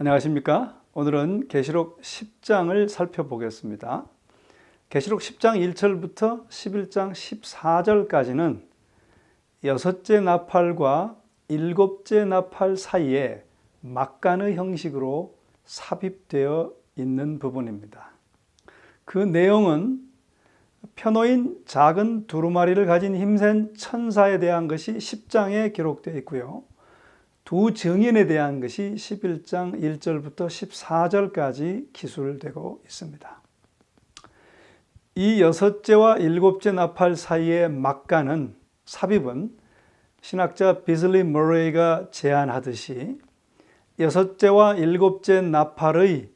안녕하십니까? 오늘은 계시록 10장을 살펴보겠습니다. 계시록 10장 1절부터 11장 14절까지는 여섯째 나팔과 일곱째 나팔 사이에 막간의 형식으로 삽입되어 있는 부분입니다. 그 내용은 펴놓인 작은 두루마리를 가진 힘센 천사에 대한 것이 10장에 기록되어 있고요. 두 증인에 대한 것이 11장 1절부터 14절까지 기술되고 있습니다. 이 여섯째와 일곱째 나팔 사이의 막간은 삽입은 신학자 비슬리 머레이가 제안하듯이 여섯째와 일곱째 나팔의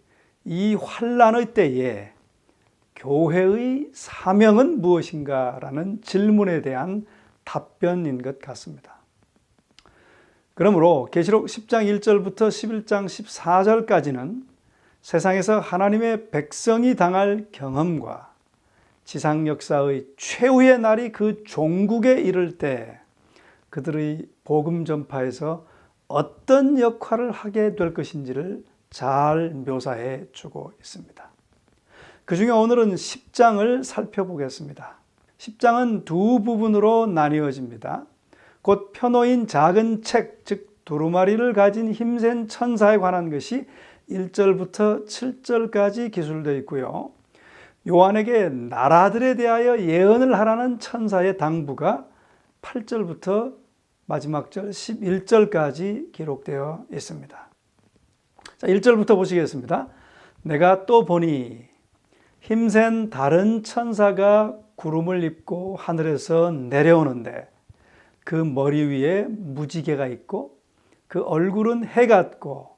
이 환란의 때에 교회의 사명은 무엇인가라는 질문에 대한 답변인 것 같습니다. 그러므로 계시록 10장 1절부터 11장 14절까지는 세상에서 하나님의 백성이 당할 경험과 지상 역사의 최후의 날이 그 종국에 이를 때 그들의 복음 전파에서 어떤 역할을 하게 될 것인지를 잘 묘사해 주고 있습니다. 그 중에 오늘은 10장을 살펴보겠습니다. 10장은 두 부분으로 나뉘어집니다. 곧 펴놓인 작은 책, 즉 두루마리를 가진 힘센 천사에 관한 것이 1절부터 7절까지 기술되어 있고요. 요한에게 나라들에 대하여 예언을 하라는 천사의 당부가 8절부터 마지막 절 11절까지 기록되어 있습니다. 자, 1절부터 보시겠습니다. 내가 또 보니 힘센 다른 천사가 구름을 입고 하늘에서 내려오는데 그 머리 위에 무지개가 있고 그 얼굴은 해 같고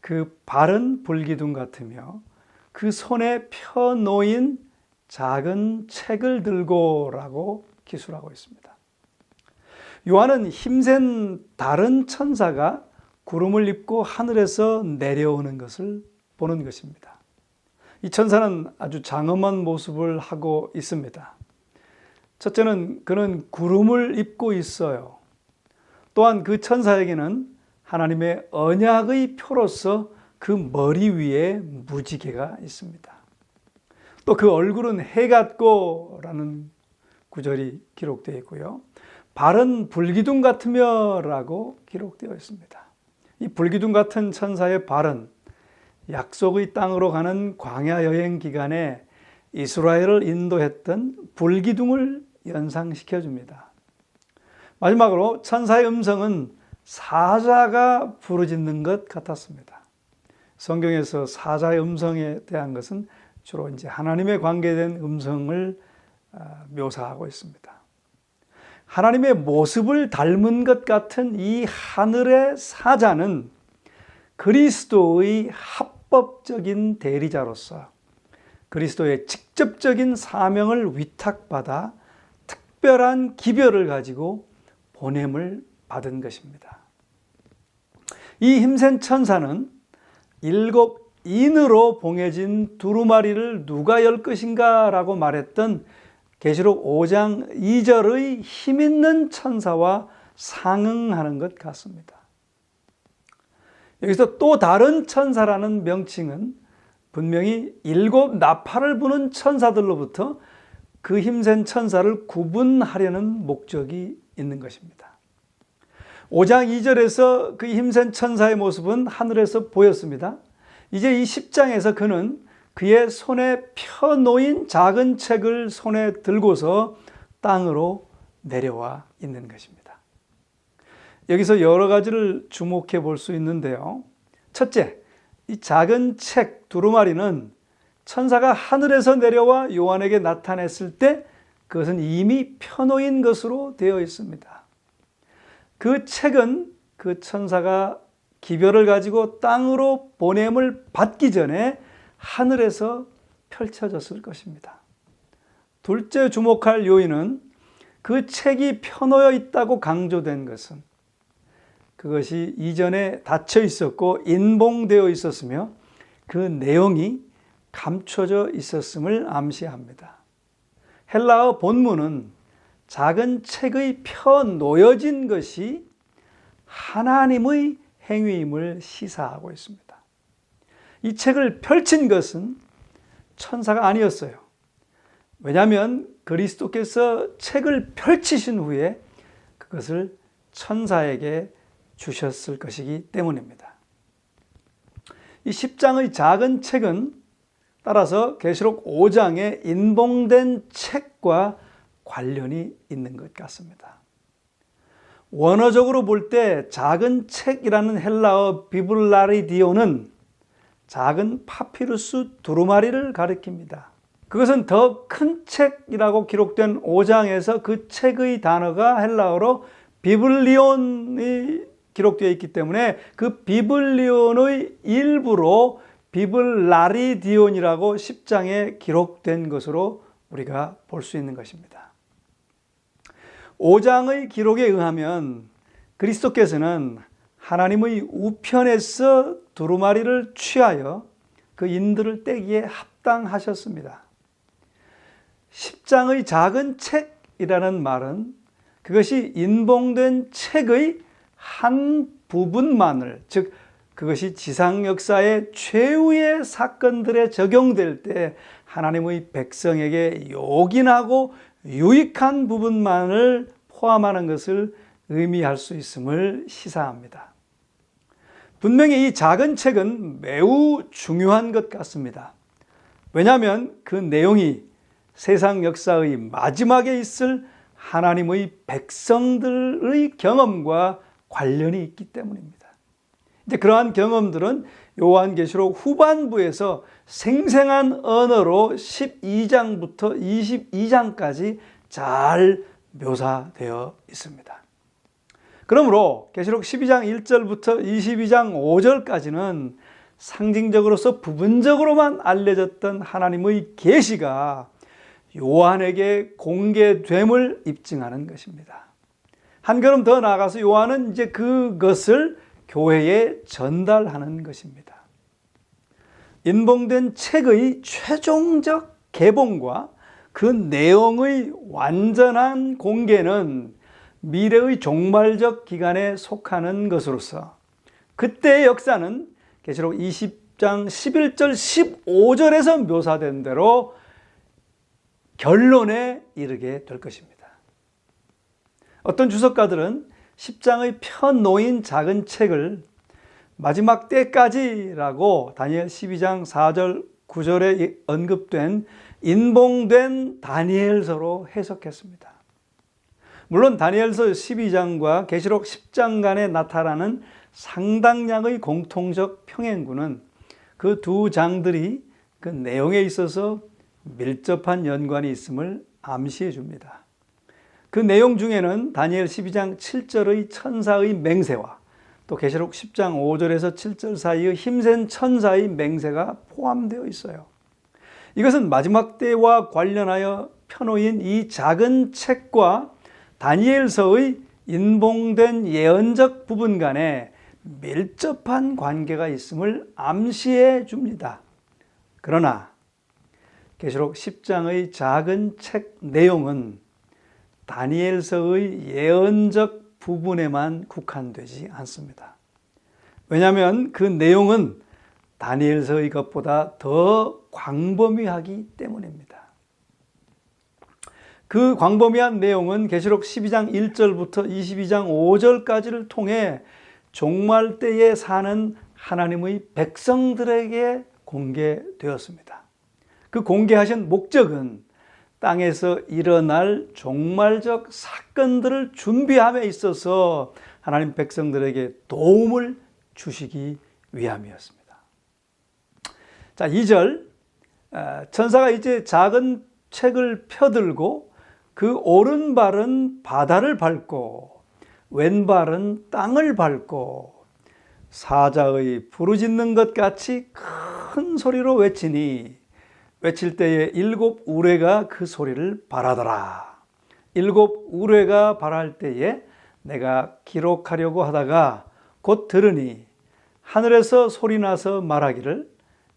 그 발은 불기둥 같으며 그 손에 펴놓인 작은 책을 들고라고 기술하고 있습니다. 요한은 힘센 다른 천사가 구름을 입고 하늘에서 내려오는 것을 보는 것입니다. 이 천사는 아주 장엄한 모습을 하고 있습니다. 첫째는 그는 구름을 입고 있어요. 또한 그 천사에게는 하나님의 언약의 표로서 그 머리 위에 무지개가 있습니다. 또 그 얼굴은 해 같고 라는 구절이 기록되어 있고요. 발은 불기둥 같으며 라고 기록되어 있습니다. 이 불기둥 같은 천사의 발은 약속의 땅으로 가는 광야 여행 기간에 이스라엘을 인도했던 불기둥을 연상시켜 줍니다. 마지막으로 천사의 음성은 사자가 부르짖는 것 같았습니다. 성경에서 사자의 음성에 대한 것은 주로 이제 하나님에 관계된 음성을 묘사하고 있습니다. 하나님의 모습을 닮은 것 같은 이 하늘의 사자는 그리스도의 합법적인 대리자로서 그리스도의 직접적인 사명을 위탁받아 특별한 기별을 가지고 보냄을 받은 것입니다. 이 힘센 천사는 일곱 인으로 봉해진 두루마리를 누가 열 것인가 라고 말했던 계시록 5장 2절의 힘있는 천사와 상응하는 것 같습니다. 여기서 또 다른 천사라는 명칭은 분명히 일곱 나팔을 부는 천사들로부터 그 힘센 천사를 구분하려는 목적이 있는 것입니다. 5장 2절에서 그 힘센 천사의 모습은 하늘에서 보였습니다. 이제 이 10장에서 그는 그의 손에 펴놓인 작은 책을 손에 들고서 땅으로 내려와 있는 것입니다. 여기서 여러 가지를 주목해 볼 수 있는데요. 첫째, 이 작은 책 두루마리는 천사가 하늘에서 내려와 요한에게 나타냈을 때 그것은 이미 펴놓인 것으로 되어 있습니다. 그 책은 그 천사가 기별을 가지고 땅으로 보냄을 받기 전에 하늘에서 펼쳐졌을 것입니다. 둘째 주목할 요인은 그 책이 펴놓여 있다고 강조된 것은 그것이 이전에 닫혀 있었고 인봉되어 있었으며 그 내용이 감춰져 있었음을 암시합니다. 헬라어 본문은 작은 책의 펴놓여진 것이 하나님의 행위임을 시사하고 있습니다. 이 책을 펼친 것은 천사가 아니었어요. 왜냐하면 그리스도께서 책을 펼치신 후에 그것을 천사에게 주셨을 것이기 때문입니다. 이 10장의 작은 책은 따라서 계시록 5장의 인봉된 책과 관련이 있는 것 같습니다. 원어적으로 볼 때 작은 책이라는 헬라어 비블라리디오는 작은 파피루스 두루마리를 가리킵니다. 그것은 더 큰 책이라고 기록된 5장에서 그 책의 단어가 헬라어로 비블리온이 기록되어 있기 때문에 그 비블리온의 일부로 비블라리디온이라고 10장에 기록된 것으로 우리가 볼 수 있는 것입니다. 5장의 기록에 의하면 그리스도께서는 하나님의 우편에서 두루마리를 취하여 그 인들을 떼기에 합당하셨습니다. 10장의 작은 책이라는 말은 그것이 인봉된 책의 한 부분만을, 즉 그것이 지상 역사의 최후의 사건들에 적용될 때 하나님의 백성에게 요긴하고 유익한 부분만을 포함하는 것을 의미할 수 있음을 시사합니다. 분명히 이 작은 책은 매우 중요한 것 같습니다. 왜냐하면 그 내용이 세상 역사의 마지막에 있을 하나님의 백성들의 경험과 관련이 있기 때문입니다. 이제 그러한 경험들은 요한계시록 후반부에서 생생한 언어로 12장부터 22장까지 잘 묘사되어 있습니다. 그러므로 계시록 12장 1절부터 22장 5절까지는 상징적으로서 부분적으로만 알려졌던 하나님의 계시가 요한에게 공개됨을 입증하는 것입니다. 한 걸음 더 나아가서 요한은 이제 그것을 교회에 전달하는 것입니다. 인봉된 책의 최종적 개봉과 그 내용의 완전한 공개는 미래의 종말적 기간에 속하는 것으로서 그때의 역사는 계시록 20장 11절 15절에서 묘사된 대로 결론에 이르게 될 것입니다. 어떤 주석가들은 10장의 펴놓인 작은 책을 마지막 때까지라고 다니엘 12장 4절 9절에 언급된 인봉된 다니엘서로 해석했습니다. 물론 다니엘서 12장과 계시록 10장 간에 나타나는 상당량의 공통적 평행구는 그 두 장들이 그 내용에 있어서 밀접한 연관이 있음을 암시해 줍니다. 그 내용 중에는 다니엘 12장 7절의 천사의 맹세와 또 계시록 10장 5절에서 7절 사이의 힘센 천사의 맹세가 포함되어 있어요. 이것은 마지막 때와 관련하여 펴놓인 이 작은 책과 다니엘서의 인봉된 예언적 부분 간에 밀접한 관계가 있음을 암시해 줍니다. 그러나 계시록 10장의 작은 책 내용은 다니엘서의 예언적 부분에만 국한되지 않습니다. 왜냐하면 그 내용은 다니엘서의 것보다 더 광범위하기 때문입니다. 그 광범위한 내용은 계시록 12장 1절부터 22장 5절까지를 통해 종말 때에 사는 하나님의 백성들에게 공개되었습니다. 그 공개하신 목적은 땅에서 일어날 종말적 사건들을 준비함에 있어서 하나님 백성들에게 도움을 주시기 위함이었습니다. 자, 2절 천사가 이제 작은 책을 펴들고 그 오른발은 바다를 밟고 왼발은 땅을 밟고 사자의 부르짖는 것 같이 큰 소리로 외치니 외칠 때에 7 우레가 그 소리를 발하더라. 7 우레가 발할 때에 내가 기록하려고 하다가 곧 들으니 하늘에서 소리나서 말하기를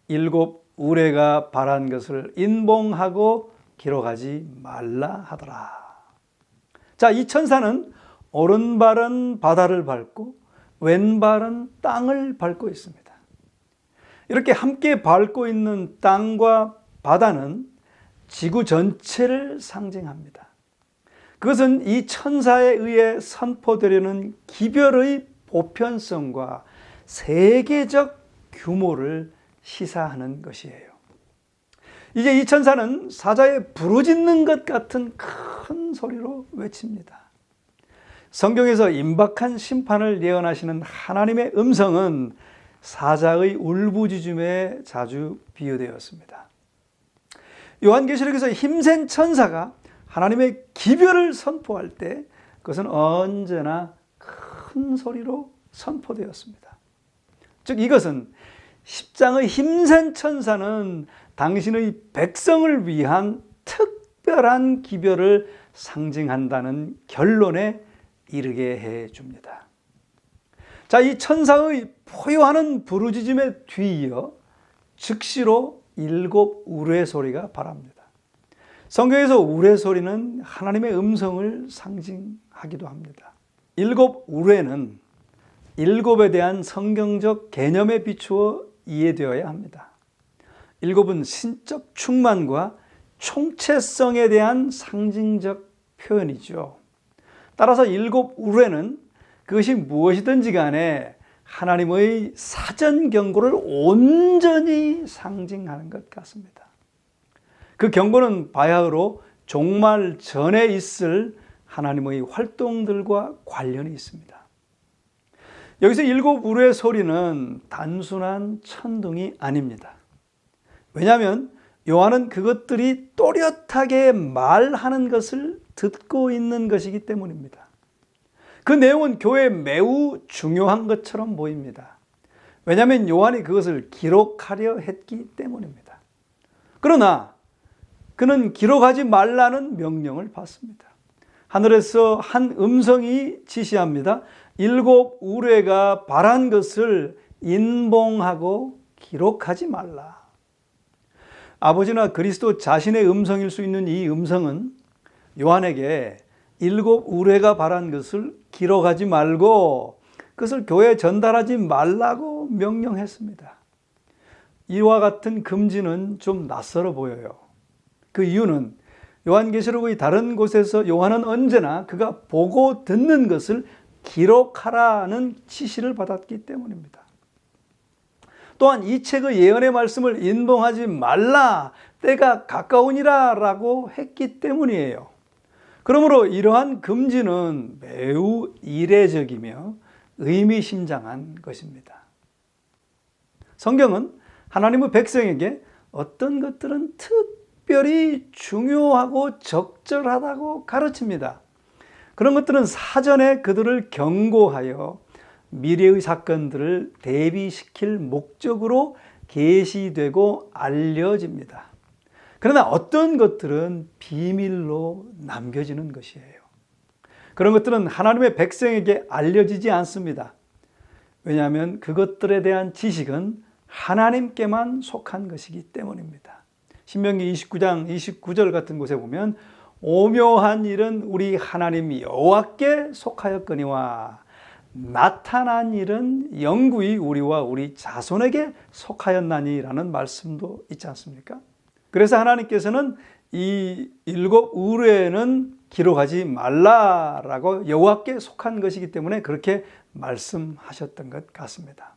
7 우레가 발한 것을 인봉하고 기록하지 말라 하더라. 자, 이 천사는 오른발은 바다를 밟고 왼발은 땅을 밟고 있습니다. 이렇게 함께 밟고 있는 땅과 바다는 지구 전체를 상징합니다. 그것은 이 천사에 의해 선포되려는 기별의 보편성과 세계적 규모를 시사하는 것이에요. 이제 이 천사는 사자의 부르짖는 것 같은 큰 소리로 외칩니다. 성경에서 임박한 심판을 예언하시는 하나님의 음성은 사자의 울부짖음에 자주 비유되었습니다. 요한계시록에서 힘센 천사가 하나님의 기별을 선포할 때 그것은 언제나 큰 소리로 선포되었습니다. 즉 이것은 10장의 힘센 천사는 당신의 백성을 위한 특별한 기별을 상징한다는 결론에 이르게 해줍니다. 자, 이 천사의 포효하는 부르짖음에 뒤이어 즉시로 7 우레소리가 발합니다. 성경에서 우레소리는 하나님의 음성을 상징하기도 합니다. 7 우레는 7에 대한 성경적 개념에 비추어 이해되어야 합니다. 7은 신적 충만과 총체성에 대한 상징적 표현이죠. 따라서 7 우레는 그것이 무엇이든지 간에 하나님의 사전 경고를 온전히 상징하는 것 같습니다. 그 경고는 바야흐로 종말 전에 있을 하나님의 활동들과 관련이 있습니다. 여기서 7 우레의 소리는 단순한 천둥이 아닙니다. 왜냐하면 요한은 그것들이 또렷하게 말하는 것을 듣고 있는 것이기 때문입니다. 그 내용은 교회에 매우 중요한 것처럼 보입니다. 왜냐하면 요한이 그것을 기록하려 했기 때문입니다. 그러나 그는 기록하지 말라는 명령을 받습니다. 하늘에서 한 음성이 지시합니다. 7 우레가 바란 것을 인봉하고 기록하지 말라. 아버지나 그리스도 자신의 음성일 수 있는 이 음성은 요한에게 7 우레가 바란 것을 기록하지 말고 그것을 교회에 전달하지 말라고 명령했습니다. 이와 같은 금지는 좀 낯설어 보여요. 그 이유는 요한계시록의 다른 곳에서 요한은 언제나 그가 보고 듣는 것을 기록하라는 지시를 받았기 때문입니다. 또한 이 책의 예언의 말씀을 인봉하지 말라, 때가 가까우니라 라고 했기 때문이에요. 그러므로 이러한 금지는 매우 이례적이며 의미심장한 것입니다. 성경은 하나님의 백성에게 어떤 것들은 특별히 중요하고 적절하다고 가르칩니다. 그런 것들은 사전에 그들을 경고하여 미래의 사건들을 대비시킬 목적으로 계시되고 알려집니다. 그러나 어떤 것들은 비밀로 남겨지는 것이에요. 그런 것들은 하나님의 백성에게 알려지지 않습니다. 왜냐하면 그것들에 대한 지식은 하나님께만 속한 것이기 때문입니다. 신명기 29장 29절 같은 곳에 보면 오묘한 일은 우리 하나님 여호와께 속하였거니와 나타난 일은 영구히 우리와 우리 자손에게 속하였나니라는 말씀도 있지 않습니까? 그래서 하나님께서는 이 7 우레는 기록하지 말라라고 여호와께 속한 것이기 때문에 그렇게 말씀하셨던 것 같습니다.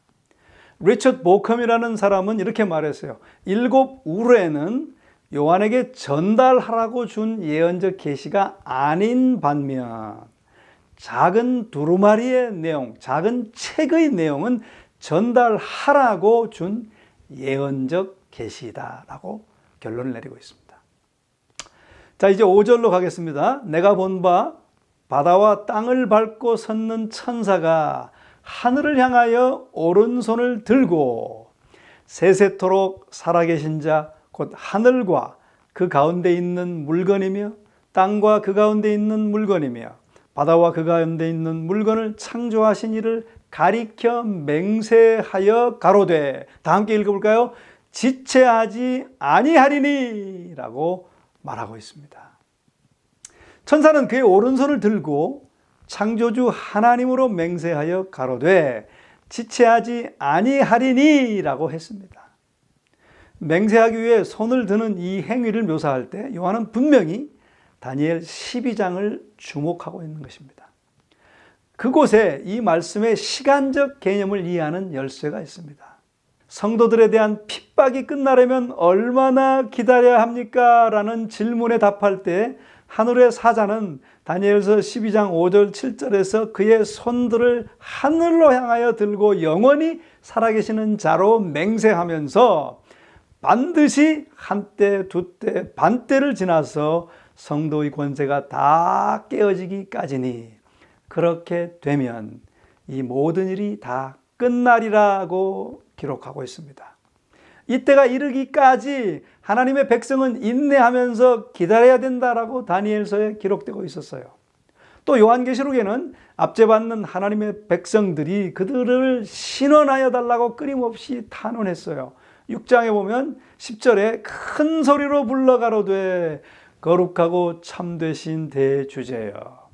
리처드 보컴이라는 사람은 이렇게 말했어요. 7 우레는 요한에게 전달하라고 준 예언적 계시가 아닌 반면 작은 두루마리의 내용, 작은 책의 내용은 전달하라고 준 예언적 계시다라고 결론을 내리고 있습니다. 자, 이제 5절로 가겠습니다. 내가 본 바 바다와 땅을 밟고 섰는 천사가 하늘을 향하여 오른손을 들고 세세토록 살아계신 자 곧 하늘과 그 가운데 있는 물건이며 땅과 그 가운데 있는 물건이며 바다와 그 가운데 있는 물건을 창조하신 이를 가리켜 맹세하여 가로되, 다 함께 읽어볼까요? 지체하지 아니하리니 라고 말하고 있습니다. 천사는 그의 오른손을 들고 창조주 하나님으로 맹세하여 가로되 지체하지 아니하리니 라고 했습니다. 맹세하기 위해 손을 드는 이 행위를 묘사할 때 요한은 분명히 다니엘 12장을 주목하고 있는 것입니다. 그곳에 이 말씀의 시간적 개념을 이해하는 열쇠가 있습니다. 성도들에 대한 핍박이 끝나려면 얼마나 기다려야 합니까? 라는 질문에 답할 때 하늘의 사자는 다니엘서 12장 5절 7절에서 그의 손들을 하늘로 향하여 들고 영원히 살아계시는 자로 맹세하면서 반드시 한때, 두때, 반때를 지나서 성도의 권세가 다 깨어지기까지니 그렇게 되면 이 모든 일이 다 끝나리라고 기록하고 있습니다. 이때가 이르기까지 하나님의 백성은 인내하면서 기다려야 된다라고 다니엘서에 기록되고 있었어요. 또 요한계시록에는 압제받는 하나님의 백성들이 그들을 신원하여 달라고 끊임없이 탄원했어요. 6장에 보면 10절에 큰 소리로 불러가로되 거룩하고 참되신 대주제여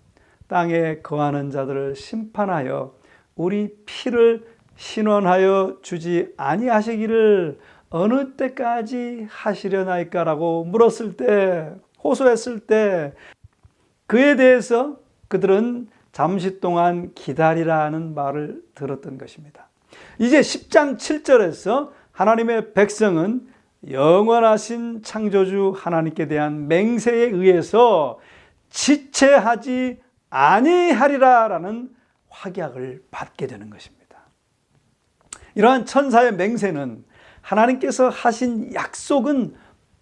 땅에 거하는 자들을 심판하여 우리 피를 신원하여 주지 아니하시기를 어느 때까지 하시려나이까라고 물었을 때, 호소했을 때 그에 대해서 그들은 잠시 동안 기다리라는 말을 들었던 것입니다. 이제 10장 7절에서 하나님의 백성은 영원하신 창조주 하나님께 대한 맹세에 의해서 지체하지 아니하리라라는 확약을 받게 되는 것입니다. 이러한 천사의 맹세는 하나님께서 하신 약속은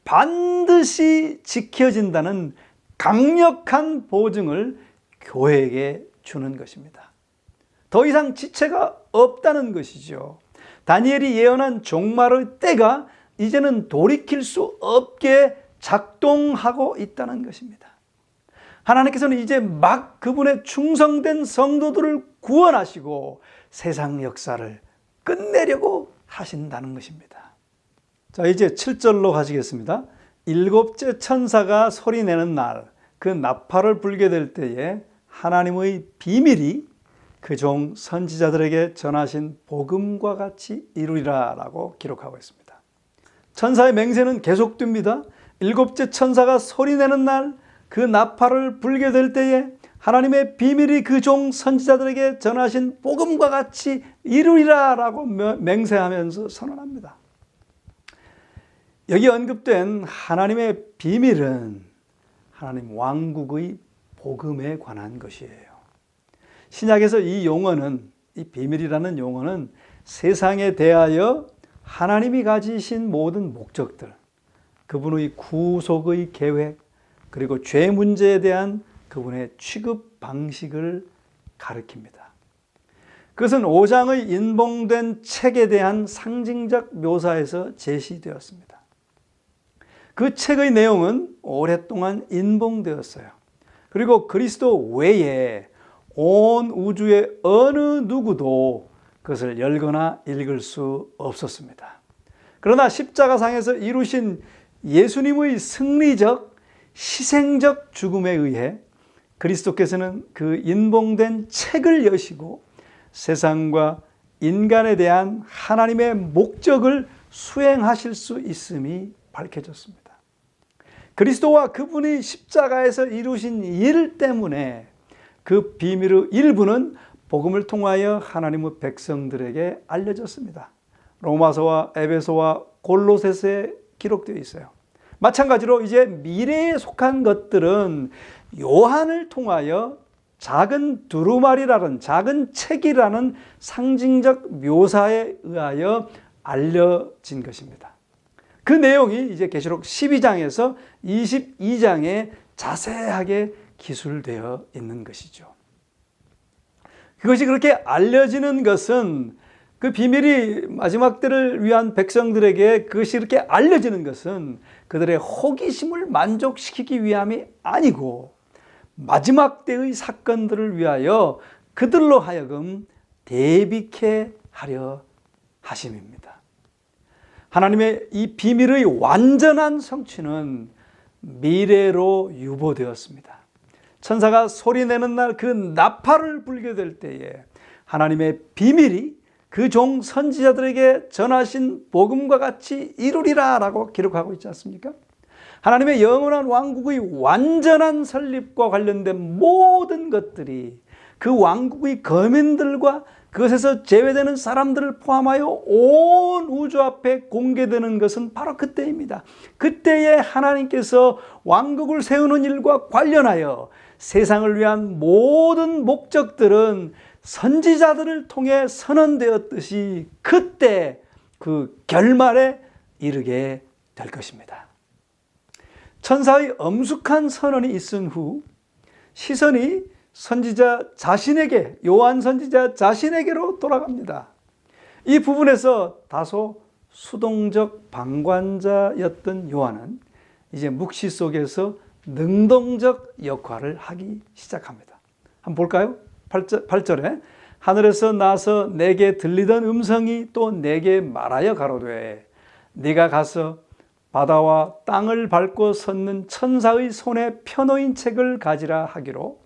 반드시 지켜진다는 강력한 보증을 교회에게 주는 것입니다. 더 이상 지체가 없다는 것이죠. 다니엘이 예언한 종말의 때가 이제는 돌이킬 수 없게 작동하고 있다는 것입니다. 하나님께서는 이제 막 그분의 충성된 성도들을 구원하시고 세상 역사를 끝내려고 하신다는 것입니다. 자, 이제 7절로 가시겠습니다. 일곱째 천사가 소리내는 날, 그 나팔을 불게 될 때에 하나님의 비밀이 그 종 선지자들에게 전하신 복음과 같이 이루리라 라고 기록하고 있습니다. 천사의 맹세는 계속됩니다. 일곱째 천사가 소리내는 날, 그 나팔을 불게 될 때에 하나님의 비밀이 그 종 선지자들에게 전하신 복음과 같이 이루리라 라고 맹세하면서 선언합니다. 여기 언급된 하나님의 비밀은 하나님 왕국의 복음에 관한 것이에요. 신약에서 이 용어는, 이 비밀이라는 용어는 세상에 대하여 하나님이 가지신 모든 목적들, 그분의 구속의 계획, 그리고 죄 문제에 대한 그분의 취급 방식을 가리킵니다. 그것은 5장의 인봉된 책에 대한 상징적 묘사에서 제시되었습니다. 그 책의 내용은 오랫동안 인봉되었어요. 그리고 그리스도 외에 온 우주의 어느 누구도 그것을 열거나 읽을 수 없었습니다. 그러나 십자가상에서 이루신 예수님의 승리적, 희생적 죽음에 의해 그리스도께서는 그 인봉된 책을 여시고 세상과 인간에 대한 하나님의 목적을 수행하실 수 있음이 밝혀졌습니다. 그리스도와 그분이 십자가에서 이루신 일 때문에 그 비밀의 일부는 복음을 통하여 하나님의 백성들에게 알려졌습니다. 로마서와 에베소와 골로새서에 기록되어 있어요. 마찬가지로 이제 미래에 속한 것들은 요한을 통하여 작은 두루마리라는, 작은 책이라는 상징적 묘사에 의하여 알려진 것입니다. 그 내용이 이제 계시록 12장에서 22장에 자세하게 기술되어 있는 것이죠. 그것이 그렇게 알려지는 것은, 그 비밀이 마지막 때를 위한 백성들에게 그것이 이렇게 알려지는 것은 그들의 호기심을 만족시키기 위함이 아니고 마지막 때의 사건들을 위하여 그들로 하여금 대비케 하려 하심입니다. 하나님의 이 비밀의 완전한 성취는 미래로 유보되었습니다. 천사가 소리내는 날 그 나팔을 불게 될 때에 하나님의 비밀이 그 종 선지자들에게 전하신 복음과 같이 이루리라 라고 기록하고 있지 않습니까? 하나님의 영원한 왕국의 완전한 설립과 관련된 모든 것들이 그 왕국의 거민들과 그것에서 제외되는 사람들을 포함하여 온 우주 앞에 공개되는 것은 바로 그때입니다. 그때에 하나님께서 왕국을 세우는 일과 관련하여 세상을 위한 모든 목적들은 선지자들을 통해 선언되었듯이 그때 그 결말에 이르게 될 것입니다. 천사의 엄숙한 선언이 있은 후 시선이 선지자 자신에게, 요한 선지자 자신에게로 돌아갑니다. 이 부분에서 다소 수동적 방관자였던 요한은 이제 묵시 속에서 능동적 역할을 하기 시작합니다. 한번 볼까요? 8절에 하늘에서 나서 내게 들리던 음성이 또 내게 말하여 가로되 네가 가서 바다와 땅을 밟고 섰는 천사의 손에 펴놓인 책을 가지라 하기로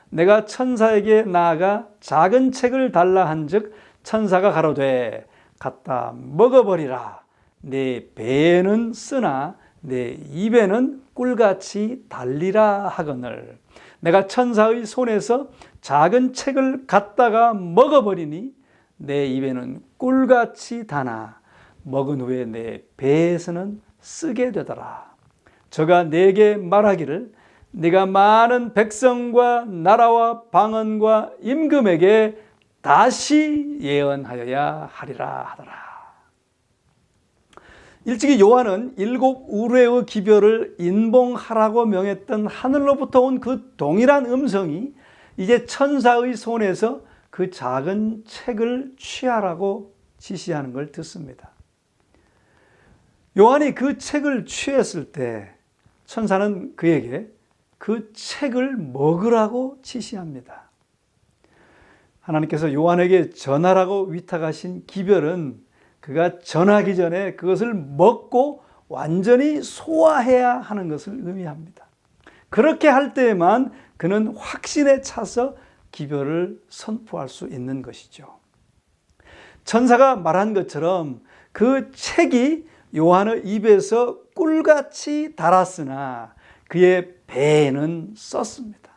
내가 천사에게 나아가 작은 책을 달라 한즉 천사가 가로되 갖다 먹어버리라. 내 배에는 쓰나 내 입에는 꿀같이 달리라 하거늘 내가 천사의 손에서 작은 책을 갖다가 먹어버리니 내 입에는 꿀같이 다나 먹은 후에 내 배에서는 쓰게 되더라. 저가 내게 말하기를 네가 많은 백성과 나라와 방언과 임금에게 다시 예언하여야 하리라 하더라. 일찍이 요한은 7 우르의 기별을 인봉하라고 명했던 하늘로부터 온 그 동일한 음성이 이제 천사의 손에서 그 작은 책을 취하라고 지시하는 걸 듣습니다. 요한이 그 책을 취했을 때 천사는 그에게 그 책을 먹으라고 지시합니다. 하나님께서 요한에게 전하라고 위탁하신 기별은 그가 전하기 전에 그것을 먹고 완전히 소화해야 하는 것을 의미합니다. 그렇게 할 때에만 그는 확신에 차서 기별을 선포할 수 있는 것이죠. 천사가 말한 것처럼 그 책이 요한의 입에서 꿀같이 달았으나 그의 배에는 썼습니다.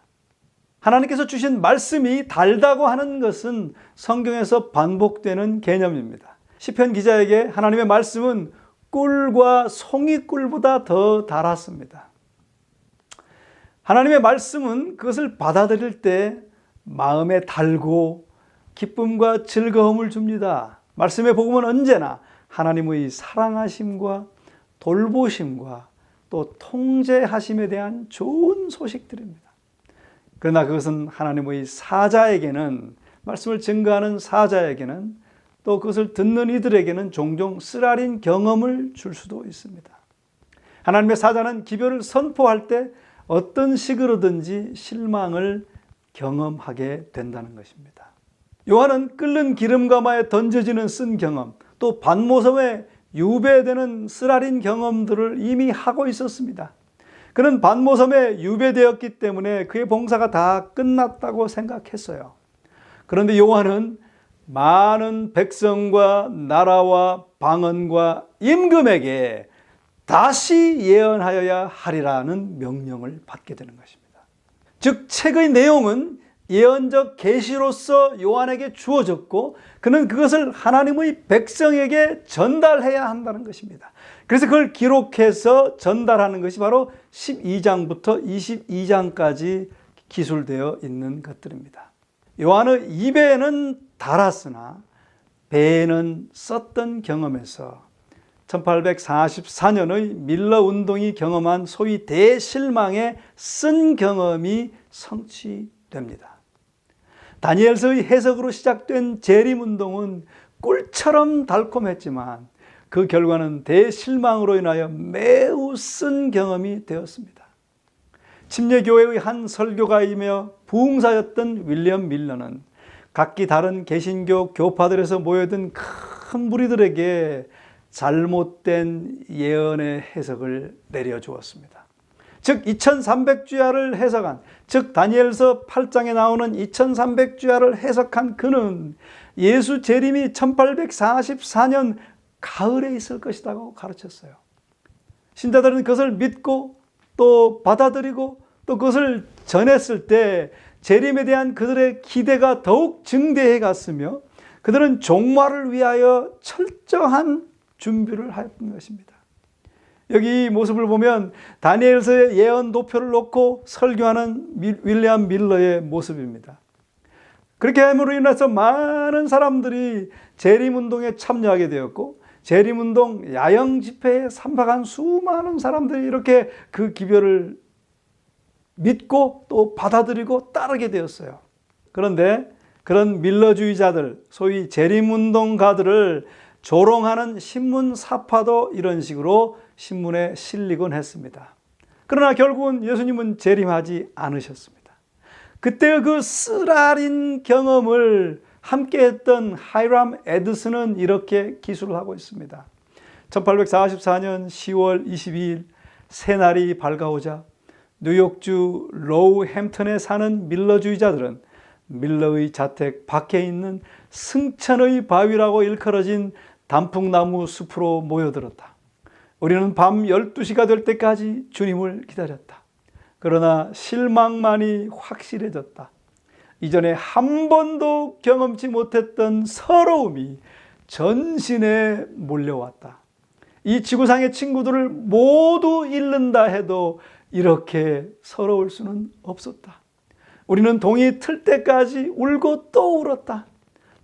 하나님께서 주신 말씀이 달다고 하는 것은 성경에서 반복되는 개념입니다. 시편 기자에게 하나님의 말씀은 꿀과 송이꿀보다 더 달았습니다. 하나님의 말씀은 그것을 받아들일 때 마음에 달고 기쁨과 즐거움을 줍니다. 말씀의 복음은 언제나 하나님의 사랑하심과 돌보심과 또 통제하심에 대한 좋은 소식들입니다. 그러나 그것은 하나님의 사자에게는, 말씀을 증거하는 사자에게는, 또 그것을 듣는 이들에게는 종종 쓰라린 경험을 줄 수도 있습니다. 하나님의 사자는 기별을 선포할 때 어떤 식으로든지 실망을 경험하게 된다는 것입니다. 요한은 끓는 기름가마에 던져지는 쓴 경험, 또 반모섬에 유배되는 쓰라린 경험들을 이미 하고 있었습니다. 그는 반모섬에 유배되었기 때문에 그의 봉사가 다 끝났다고 생각했어요. 그런데 요한은 많은 백성과 나라와 방언과 임금에게 다시 예언하여야 하리라는 명령을 받게 되는 것입니다. 즉 책의 내용은 예언적 계시로서 요한에게 주어졌고 그는 그것을 하나님의 백성에게 전달해야 한다는 것입니다. 그래서 그걸 기록해서 전달하는 것이 바로 12장부터 22장까지 기술되어 있는 것들입니다. 요한의 입에는 달았으나 배에는 썼던 경험에서 1844년의 밀러 운동이 경험한 소위 대실망의 쓴 경험이 성취됩니다. 다니엘서의 해석으로 시작된 재림운동은 꿀처럼 달콤했지만 그 결과는 대실망으로 인하여 매우 쓴 경험이 되었습니다. 침례교회의 한 설교가이며 부흥사였던 윌리엄 밀러는 각기 다른 개신교 교파들에서 모여든 큰 무리들에게 잘못된 예언의 해석을 내려주었습니다. 즉 2300주야를 해석한, 즉 다니엘서 8장에 나오는 2300주야를 해석한 그는 예수 재림이 1844년 가을에 있을 것이라고 가르쳤어요. 신자들은 그것을 믿고 또 받아들이고 또 그것을 전했을 때 재림에 대한 그들의 기대가 더욱 증대해 갔으며 그들은 종말을 위하여 철저한 준비를 하였던 것입니다. 여기 이 모습을 보면 다니엘서의 예언 도표를 놓고 설교하는 윌리엄 밀러의 모습입니다. 그렇게 함으로 인해서 많은 사람들이 재림운동에 참여하게 되었고 재림운동 야영 집회에 참석한 수많은 사람들이 이렇게 그 기별을 믿고 또 받아들이고 따르게 되었어요. 그런데 그런 밀러주의자들, 소위 재림운동가들을 조롱하는 신문사파도 이런 식으로 신문에 실리곤 했습니다. 그러나 결국은 예수님은 재림하지 않으셨습니다. 그때의 그 쓰라린 경험을 함께했던 하이람 에드슨은 이렇게 기술을 하고 있습니다. 1844년 10월 22일 새날이 밝아오자 뉴욕주 로우햄튼에 사는 밀러주의자들은 밀러의 자택 밖에 있는 승천의 바위라고 일컬어진 단풍나무 숲으로 모여들었다. 우리는 밤 12시가 될 때까지 주님을 기다렸다. 그러나 실망만이 확실해졌다. 이전에 한 번도 경험치 못했던 서러움이 전신에 몰려왔다. 이 지구상의 친구들을 모두 잃는다 해도 이렇게 서러울 수는 없었다. 우리는 동이 틀 때까지 울고 또 울었다.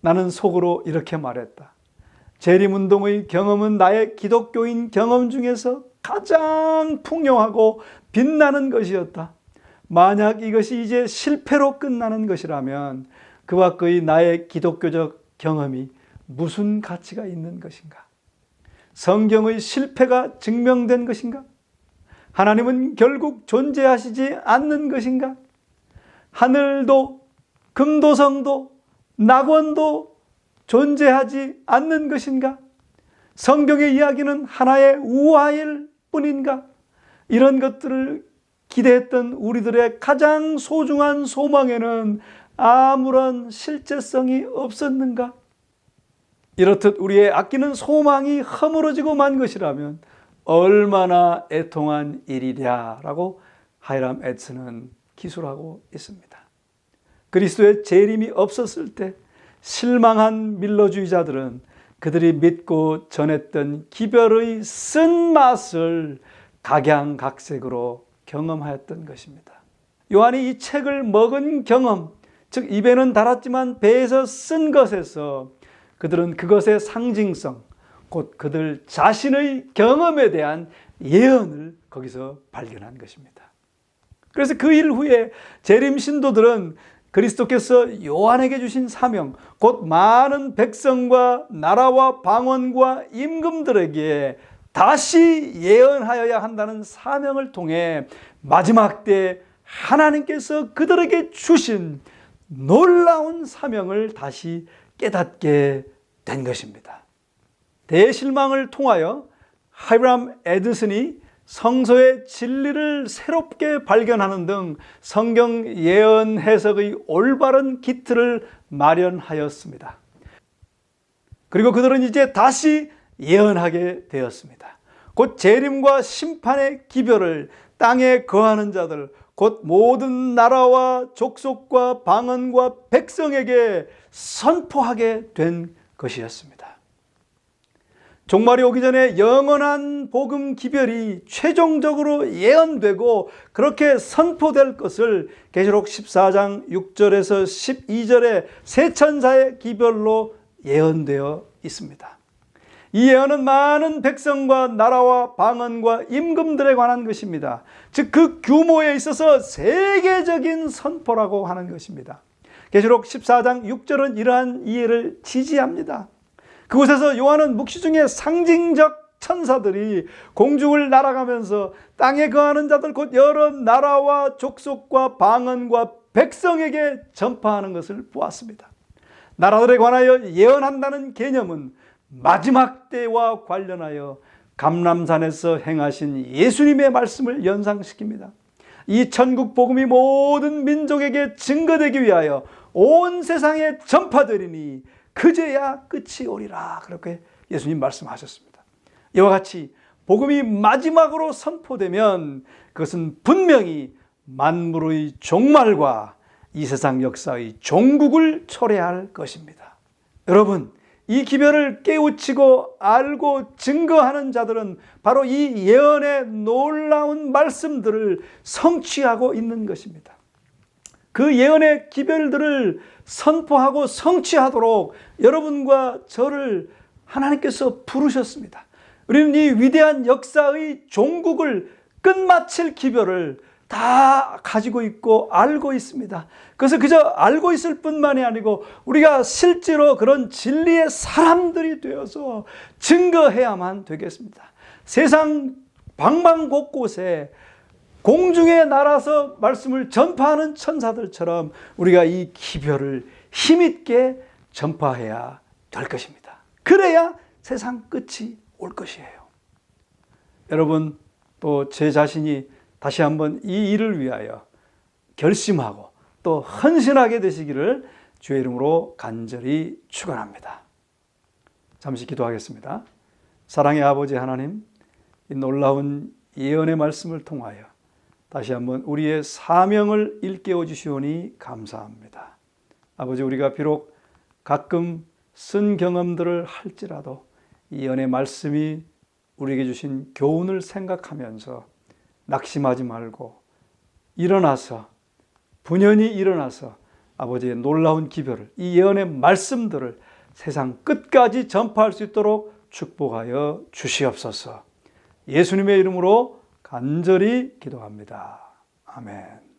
나는 속으로 이렇게 말했다. 재림운동의 경험은 나의 기독교인 경험 중에서 가장 풍요하고 빛나는 것이었다. 만약 이것이 이제 실패로 끝나는 것이라면 그와 그의 나의 기독교적 경험이 무슨 가치가 있는 것인가? 성경의 실패가 증명된 것인가? 하나님은 결국 존재하시지 않는 것인가? 하늘도 금도성도 낙원도 존재하지 않는 것인가? 성경의 이야기는 하나의 우화일 뿐인가? 이런 것들을 기대했던 우리들의 가장 소중한 소망에는 아무런 실제성이 없었는가? 이렇듯 우리의 아끼는 소망이 허물어지고 만 것이라면 얼마나 애통한 일이랴라고 하이람 에드슨은 기술하고 있습니다. 그리스도의 재림이 없었을 때 실망한 밀러주의자들은 그들이 믿고 전했던 기별의 쓴맛을 각양각색으로 경험하였던 것입니다. 요한이 이 책을 먹은 경험, 즉 입에는 달았지만 배에서 쓴 것에서 그들은 그것의 상징성, 곧 그들 자신의 경험에 대한 예언을 거기서 발견한 것입니다. 그래서 그 일 후에 재림 신도들은 그리스도께서 요한에게 주신 사명, 곧 많은 백성과 나라와 방언과 임금들에게 다시 예언하여야 한다는 사명을 통해 마지막 때 하나님께서 그들에게 주신 놀라운 사명을 다시 깨닫게 된 것입니다. 대실망을 통하여 하이람 에드슨이 성서의 진리를 새롭게 발견하는 등 성경 예언 해석의 올바른 기틀을 마련하였습니다. 그리고 그들은 이제 다시 예언하게 되었습니다. 곧 재림과 심판의 기별을 땅에 거하는 자들, 곧 모든 나라와 족속과 방언과 백성에게 선포하게 된 것이었습니다. 종말이 오기 전에 영원한 복음 기별이 최종적으로 예언되고 그렇게 선포될 것을 계시록 14장 6절에서 12절의 세 천사의 기별로 예언되어 있습니다. 이 예언은 많은 백성과 나라와 방언과 임금들에 관한 것입니다. 즉 그 규모에 있어서 세계적인 선포라고 하는 것입니다. 계시록 14장 6절은 이러한 이해를 지지합니다. 그곳에서 요한은 묵시 중에 상징적 천사들이 공중을 날아가면서 땅에 거하는 자들 곧 여러 나라와 족속과 방언과 백성에게 전파하는 것을 보았습니다. 나라들에 관하여 예언한다는 개념은 마지막 때와 관련하여 감람산에서 행하신 예수님의 말씀을 연상시킵니다. 이 천국 복음이 모든 민족에게 증거되기 위하여 온 세상에 전파되리니 그제야 끝이 오리라. 그렇게 예수님 말씀하셨습니다. 이와 같이 복음이 마지막으로 선포되면 그것은 분명히 만물의 종말과 이 세상 역사의 종국을 초래할 것입니다. 여러분, 이 기별을 깨우치고 알고 증거하는 자들은 바로 이 예언의 놀라운 말씀들을 성취하고 있는 것입니다. 그 예언의 기별들을 선포하고 성취하도록 여러분과 저를 하나님께서 부르셨습니다. 우리는 이 위대한 역사의 종국을 끝마칠 기별을 다 가지고 있고 알고 있습니다. 그래서 그저 알고 있을 뿐만이 아니고 우리가 실제로 그런 진리의 사람들이 되어서 증거해야만 되겠습니다. 세상 방방곳곳에 공중에 날아서 말씀을 전파하는 천사들처럼 우리가 이 기별을 힘있게 전파해야 될 것입니다. 그래야 세상 끝이 올 것이에요. 여러분, 또 제 자신이 다시 한번 이 일을 위하여 결심하고 또 헌신하게 되시기를 주의 이름으로 간절히 축원합니다. 잠시 기도하겠습니다. 사랑의 아버지 하나님, 이 놀라운 예언의 말씀을 통하여 다시 한번 우리의 사명을 일깨워 주시오니 감사합니다. 아버지, 우리가 비록 가끔 쓴 경험들을 할지라도 이 예언의 말씀이 우리에게 주신 교훈을 생각하면서 낙심하지 말고 일어나서 분연히 일어나서 아버지의 놀라운 기별을, 이 예언의 말씀들을 세상 끝까지 전파할 수 있도록 축복하여 주시옵소서. 예수님의 이름으로 간절히 기도합니다. 아멘.